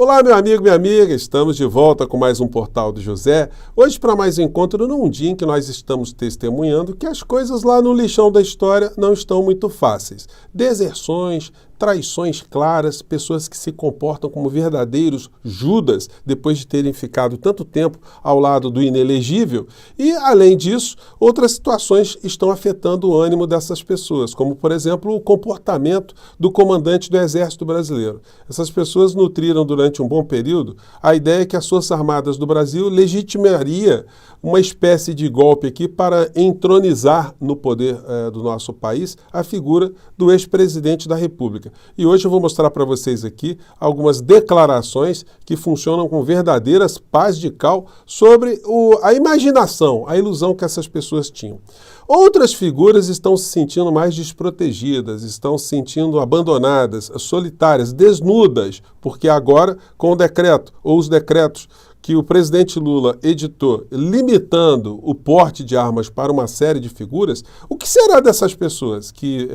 Olá, meu amigo, minha amiga, estamos de volta com mais um Portal do José. Hoje para mais um encontro num dia em que nós estamos testemunhando que as coisas lá no lixão da história não estão muito fáceis. Deserções, traições claras, pessoas que se comportam como verdadeiros Judas depois de terem ficado tanto tempo ao lado do inelegível. E, além disso, outras situações estão afetando o ânimo dessas pessoas, como, por exemplo, o comportamento do comandante do Exército Brasileiro. Essas pessoas nutriram durante um bom período a ideia que as Forças Armadas do Brasil legitimaria uma espécie de golpe aqui para entronizar no poder do nosso país a figura do ex-presidente da República. E hoje eu vou mostrar para vocês aqui algumas declarações que funcionam com verdadeiras pás de cal sobre a imaginação, a ilusão que essas pessoas tinham. Outras figuras estão se sentindo mais desprotegidas, estão se sentindo abandonadas, solitárias, desnudas, porque agora, com o decreto ou os decretos que o presidente Lula editou limitando o porte de armas para uma série de figuras, o que será dessas pessoas que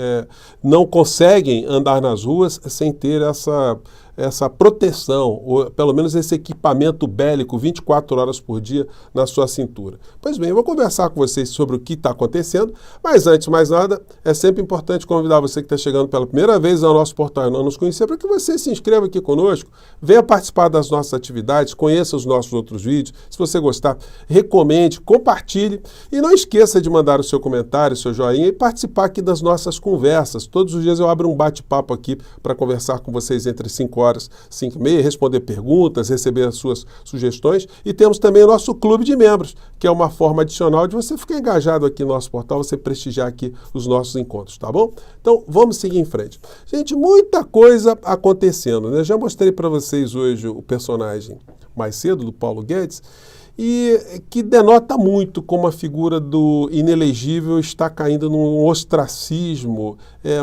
não conseguem andar nas ruas sem ter essa proteção, ou pelo menos esse equipamento bélico 24 horas por dia na sua cintura? Pois bem, eu vou conversar com vocês sobre o que está acontecendo, mas antes de mais nada, é sempre importante convidar você que está chegando pela primeira vez ao nosso portal e não nos conhecer, para que você se inscreva aqui conosco, venha participar das nossas atividades, conheça os nossos outros vídeos. Se você gostar, recomende, compartilhe e não esqueça de mandar o seu comentário, o seu joinha e participar aqui das nossas conversas. Todos os dias eu abro um bate-papo aqui para conversar com vocês entre 5 horas, 5 e meia, responder perguntas, receber as suas sugestões. E temos também o nosso clube de membros, que é uma forma adicional de você ficar engajado aqui no nosso portal, você prestigiar aqui os nossos encontros, tá bom? Então, vamos seguir em frente. Gente, muita coisa acontecendo, né? Já mostrei para vocês hoje o personagem mais cedo, do Paulo Guedes, e que denota muito como a figura do inelegível está caindo num ostracismo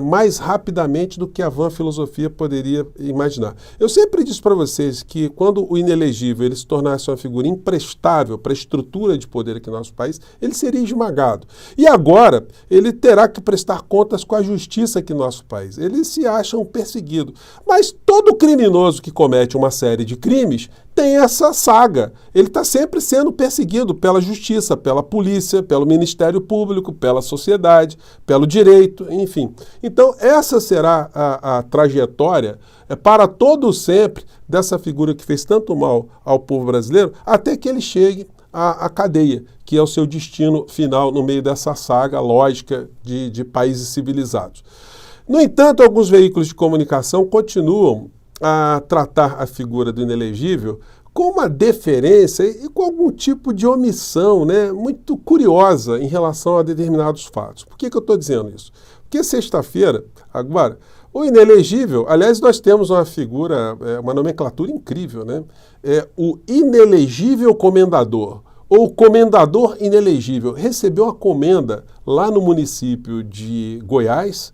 mais rapidamente do que a vã filosofia poderia imaginar. Eu sempre disse para vocês que quando o inelegível ele se tornasse uma figura imprestável para a estrutura de poder aqui no nosso país, ele seria esmagado. E agora ele terá que prestar contas com a justiça aqui no nosso país. Eles se acham perseguidos. Mas todo criminoso que comete uma série de crimes tem essa saga. Ele está sempre sendo perseguido pela justiça, pela polícia, pelo Ministério Público, pela sociedade, pelo direito, enfim. Então, essa será a trajetória para todo sempre dessa figura que fez tanto mal ao povo brasileiro, até que ele chegue à cadeia, que é o seu destino final no meio dessa saga lógica de países civilizados. No entanto, alguns veículos de comunicação continuam a tratar a figura do inelegível com uma deferência e com algum tipo de omissão, né, muito curiosa em relação a determinados fatos. Por que eu estou dizendo isso? Porque sexta-feira, agora, o inelegível, aliás, nós temos uma figura, uma nomenclatura incrível, né? É o inelegível comendador, ou comendador inelegível, recebeu uma comenda lá no município de Goiás,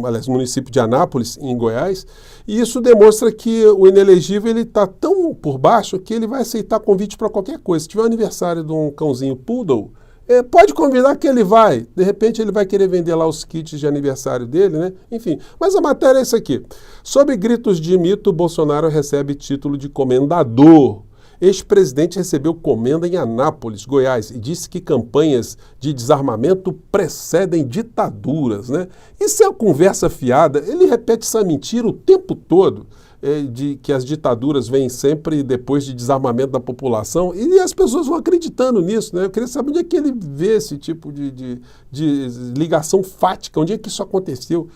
aliás, no município de Anápolis, em Goiás, e isso demonstra que o inelegível está tão por baixo que ele vai aceitar convite para qualquer coisa. Se tiver o aniversário de um cãozinho poodle, pode convidar que ele vai. De repente ele vai querer vender lá os kits de aniversário dele, né? Enfim, mas a matéria é essa aqui. Sob gritos de mito, Bolsonaro recebe título de comendador. Ex-presidente recebeu comenda em Anápolis, Goiás, e disse que campanhas de desarmamento precedem ditaduras, né? Isso é uma conversa fiada. Ele repete essa mentira o tempo todo, de que as ditaduras vêm sempre depois de desarmamento da população, e as pessoas vão acreditando nisso, né? Eu queria saber onde é que ele vê esse tipo de ligação fática, onde é que isso aconteceu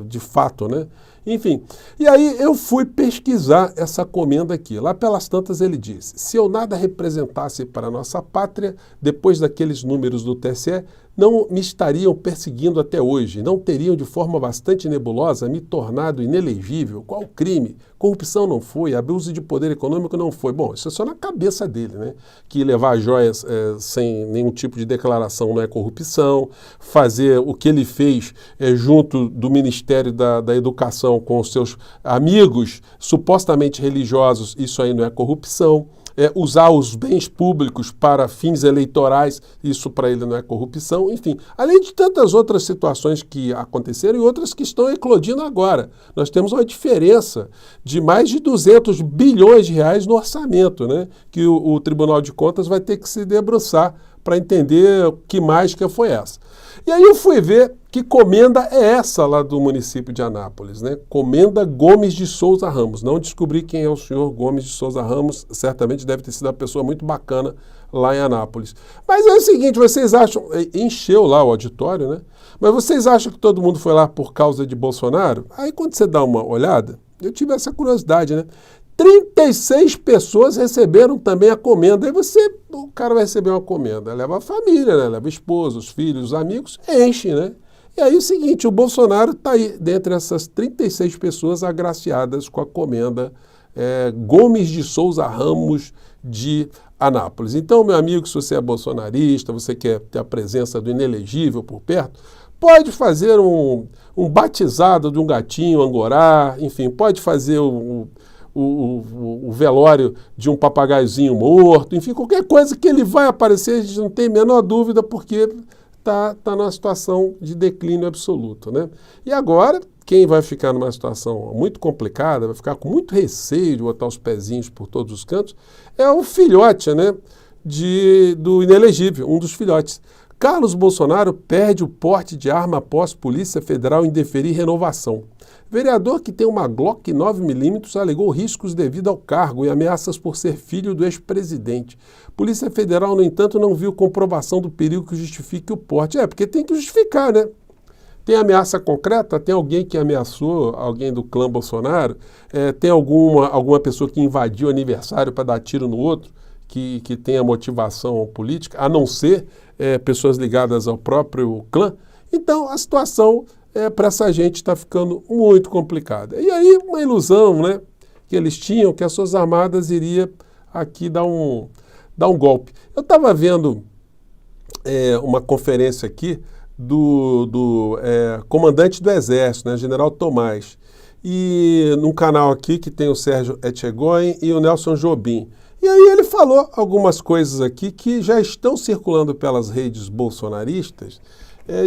de fato, né? Enfim, e aí eu fui pesquisar essa comenda aqui. Lá pelas tantas ele disse: se eu nada representasse para a nossa pátria, depois daqueles números do TSE, não me estariam perseguindo até hoje, não teriam de forma bastante nebulosa me tornado inelegível. Qual crime? Corrupção não foi, abuso de poder econômico não foi. Bom, isso é só na cabeça dele, né? Que levar joias sem nenhum tipo de declaração não é corrupção, fazer o que ele fez junto do Ministério da Educação com os seus amigos supostamente religiosos, isso aí não é corrupção. usar os bens públicos para fins eleitorais, isso para ele não é corrupção, enfim. Além de tantas outras situações que aconteceram e outras que estão eclodindo agora. Nós temos uma diferença de mais de 200 bilhões de reais no orçamento, né, que o Tribunal de Contas vai ter que se debruçar para entender que mágica foi essa. E aí eu fui ver que comenda é essa lá do município de Anápolis, né? Comenda Gomes de Souza Ramos. Não descobri quem é o senhor Gomes de Souza Ramos, certamente deve ter sido uma pessoa muito bacana lá em Anápolis. Mas é o seguinte, vocês acham, encheu lá o auditório, né? Mas vocês acham que todo mundo foi lá por causa de Bolsonaro? Aí quando você dá uma olhada, eu tive essa curiosidade, né? 36 pessoas receberam também a comenda. Aí o cara vai receber uma comenda, leva a família, né? Leva a esposa, os filhos, os amigos, enche, né? E aí é o seguinte, o Bolsonaro está aí, dentre essas 36 pessoas agraciadas com a comenda Gomes de Souza Ramos de Anápolis. Então, meu amigo, se você é bolsonarista, você quer ter a presença do inelegível por perto, pode fazer um batizado de um gatinho angorá, enfim, pode fazer o velório de um papagaiozinho morto, enfim, qualquer coisa que ele vai aparecer, a gente não tem a menor dúvida, porque está numa situação de declínio absoluto, né? E agora, quem vai ficar numa situação muito complicada, vai ficar com muito receio de botar os pezinhos por todos os cantos, é o filhote, né, do inelegível, um dos filhotes. Carlos Bolsonaro perde o porte de arma após Polícia Federal indeferir renovação. Vereador que tem uma Glock 9mm alegou riscos devido ao cargo e ameaças por ser filho do ex-presidente. Polícia Federal, no entanto, não viu comprovação do perigo que justifique o porte. Porque tem que justificar, né? Tem ameaça concreta? Tem alguém que ameaçou alguém do clã Bolsonaro? Tem alguma pessoa que invadiu o aniversário para dar tiro no outro, que tenha motivação política, a não ser pessoas ligadas ao próprio clã? Então, a situação para essa gente está ficando muito complicada. E aí, uma ilusão, né, que eles tinham, que as Forças Armadas iria aqui dar um golpe. Eu estava vendo uma conferência aqui do comandante do Exército, né, General Tomás, e num canal aqui que tem o Sérgio Etchegoyen e o Nelson Jobim. E aí ele falou algumas coisas aqui que já estão circulando pelas redes bolsonaristas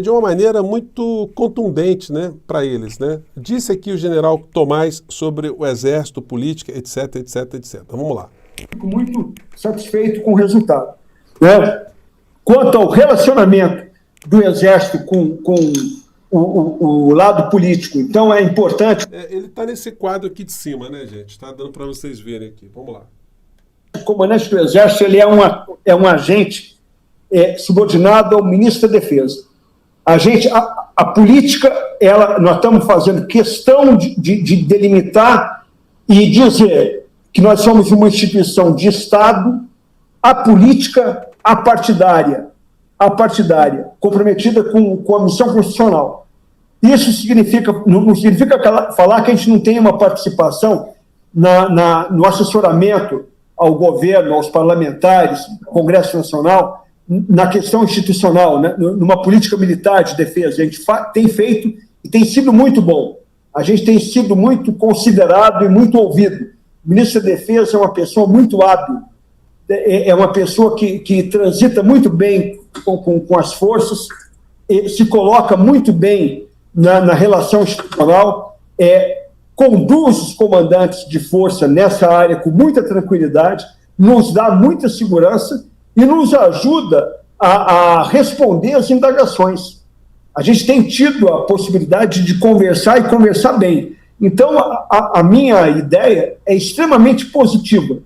de uma maneira muito contundente, né, para eles, né? Disse aqui o general Tomás sobre o Exército, política, etc, etc, etc. Vamos lá. Fico muito satisfeito com o resultado, né? Quanto ao relacionamento do Exército com o lado político, então é importante... ele está nesse quadro aqui de cima, né, gente? Está dando para vocês verem aqui. Vamos lá. O comandante do Exército ele é um agente subordinado ao ministro da Defesa. A política, nós estamos fazendo questão de delimitar e dizer que nós somos uma instituição de Estado, a política apartidária, comprometida com a missão constitucional. Isso não significa falar que a gente não tem uma participação no assessoramento ao governo, aos parlamentares, ao Congresso Nacional, na questão institucional, né? Numa política militar de defesa. A gente tem feito e tem sido muito bom. A gente tem sido muito considerado e muito ouvido. O ministro da Defesa é uma pessoa muito hábil, é uma pessoa que transita muito bem com as forças, se coloca muito bem na relação institucional, conduz os comandantes de força nessa área com muita tranquilidade, nos dá muita segurança e nos ajuda a responder às indagações. A gente tem tido a possibilidade de conversar e conversar bem. Então, a minha ideia é extremamente positiva,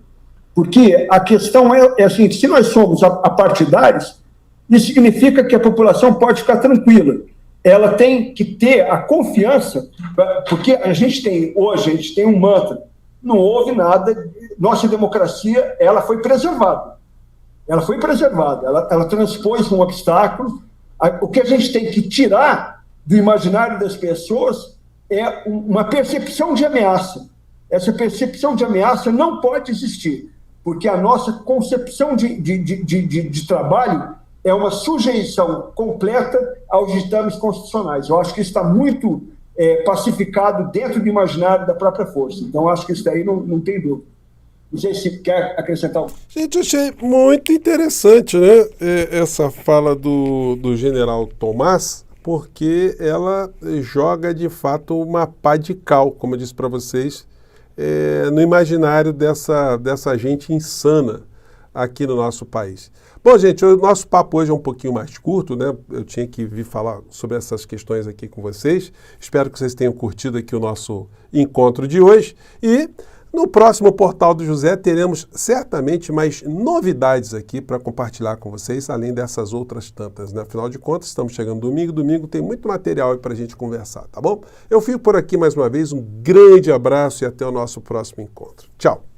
porque a questão é a seguinte: se nós somos apartidários, isso significa que a população pode ficar tranquila. Ela tem que ter a confiança, porque hoje a gente tem um mantra: não houve nada, nossa democracia ela foi preservada. Ela transpôs um obstáculo. O que a gente tem que tirar do imaginário das pessoas é uma percepção de ameaça. Essa percepção de ameaça não pode existir, porque a nossa concepção de trabalho é uma sujeição completa aos ditames constitucionais. Eu acho que isso está muito pacificado dentro do imaginário da própria força. Então, acho que isso daí não tem dúvida. Não sei se quer acrescentar. Gente, achei muito interessante, né, essa fala do general Tomás, porque ela joga, de fato, uma pá de cal, como eu disse para vocês, no imaginário dessa gente insana aqui no nosso país. Bom, gente, o nosso papo hoje é um pouquinho mais curto, né? Eu tinha que vir falar sobre essas questões aqui com vocês. Espero que vocês tenham curtido aqui o nosso encontro de hoje. E no próximo Portal do José teremos certamente mais novidades aqui para compartilhar com vocês, além dessas outras tantas, né? Afinal de contas, estamos chegando domingo tem muito material aí para a gente conversar, tá bom? Eu fico por aqui mais uma vez, um grande abraço e até o nosso próximo encontro. Tchau!